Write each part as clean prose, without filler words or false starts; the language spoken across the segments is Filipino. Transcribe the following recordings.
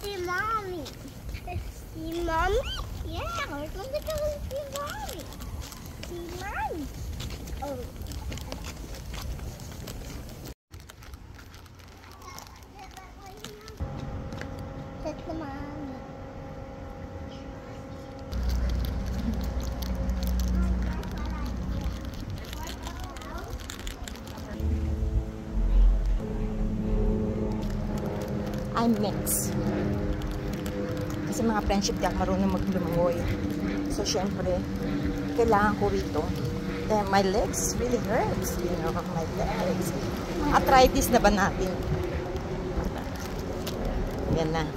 see mommy. See mommy? Yeah, we're going to go see mommy. See mommy. Oh. That's the mommy. I'm mixed. Kasi mga friendship di ako marunong maglumangoy. So, syempre, kailangan ko rito. And my legs really hurts. You know, my legs. Arthritis na ba natin? Yan na.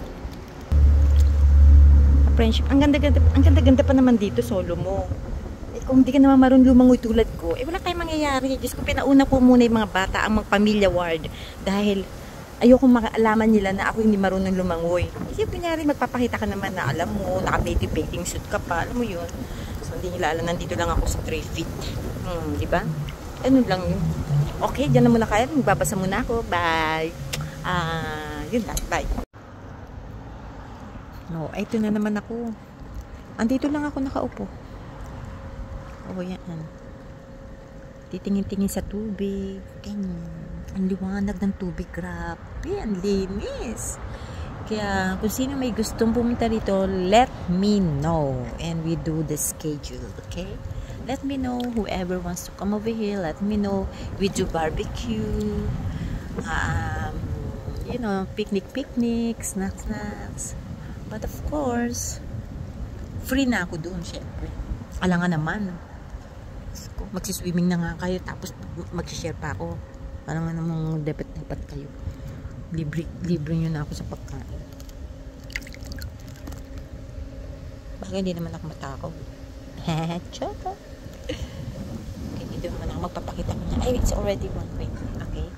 Friendship, ang ganda-ganda pa naman dito, solo mo. Eh, kung di ka naman marunong lumangoy tulad ko, eh wala kayong mangyayari. Diyos ko, pinauna ko muna yung mga bata, ang mga pamilya ward. Dahil ayoko makalaman nila na ako hindi marunong lumangoy. Kasi kunyari magpapakita ka naman na alam mo, naka-native bathing suit ka pa, alam mo yun. So hindi nila alam, nandito lang ako sa 3 feet. Di ba? Ano lang yun. Okay, dyan na muna kayo. Magbabasa muna ako. Bye! Yun lang. Bye! No, ito na naman ako. Andito lang ako nakaupo. O, yan. Titingin-tingin sa tubig. Ganyan. Ang liwanag ng tubig, grabe, ang linis. Kaya kung sino may gustong pumunta rito, let me know and we do the schedule, okay? Let me know, whoever wants to come over here, let me know. We do barbecue, you know, picnic, snacks. But of course, free na ako doon, syempre. Alangan naman. Magsiswimming na nga kayo, tapos magsishare pa ako. Parang nga namang dapat kayo. Libre nyo na ako sa pagkain. Baka hindi naman ako matakaw. Choco. Okay, dito naman ako magpapakita ko na. Ay, it's already 1:20. Okay.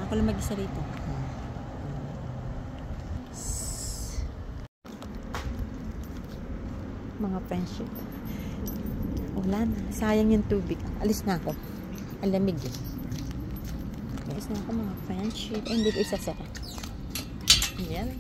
Ako lang mag-isa rito. Mga friendship. Wala na. Sayang yung tubig. Alis na ako. Ang lamig eh. Alis na ako mga friendship. Ay, hindi ko isasara. Yan.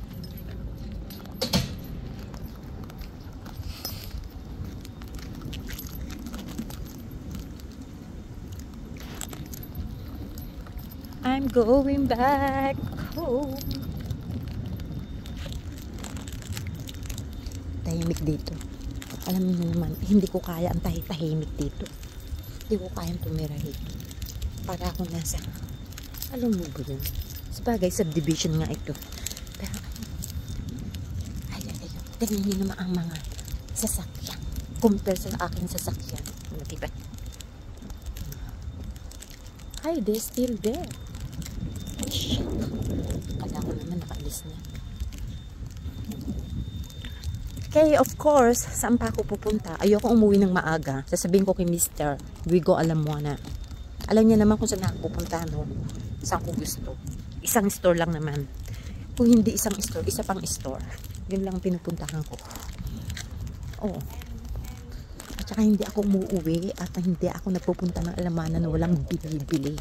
I'm going back home. Tahimik dito. Alam niyo naman, hindi ko kaya ang tahimik dito. Hindi ko kayang tumira dito. Para ako nasa, alam mo ba yun? Sabagay, subdivision nga ito. Pero, tignan niyo naman ang mga sasakyan. Compare sa aking sasakyan. Diba? Hi, they're still there. Shit. Kala ko naman nakaalis na. Okay, of course, saan pa ako pupunta? Ayoko umuwi ng maaga. Sasabihin ko kay Mr. Guigo Alamona. Alam niya naman kung saan ako pupunta, no? Saan ko gusto. Isang store lang naman. Kung hindi isang store, isa pang store. Yun lang pinupuntahan ko. Oo. At saka hindi ako umuwi at hindi ako nagpupunta ng Alamana na walang bili-bili.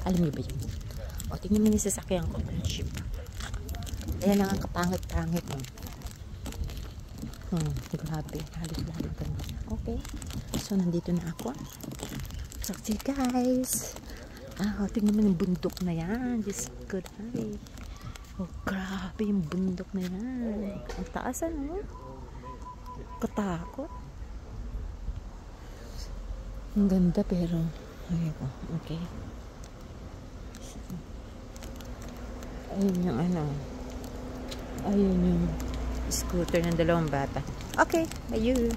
Alam niyo ba yun? O, tingnan mo yung sasakyan ko. Friendship. Ayan lang ang kapangit-pangit. Grabe. Halos-halos ka na. Okay. So, nandito na ako. So, see guys. Tingnan mo yung bundok na yan. Just good. Hi. Oh, grabe yung bundok na yan. Ang taas, ano? Katakot. Ang ganda, pero ayoko. Okay. Ayun yung ano. Ayun yung scooter ng dalawang bata. Okay, bye you.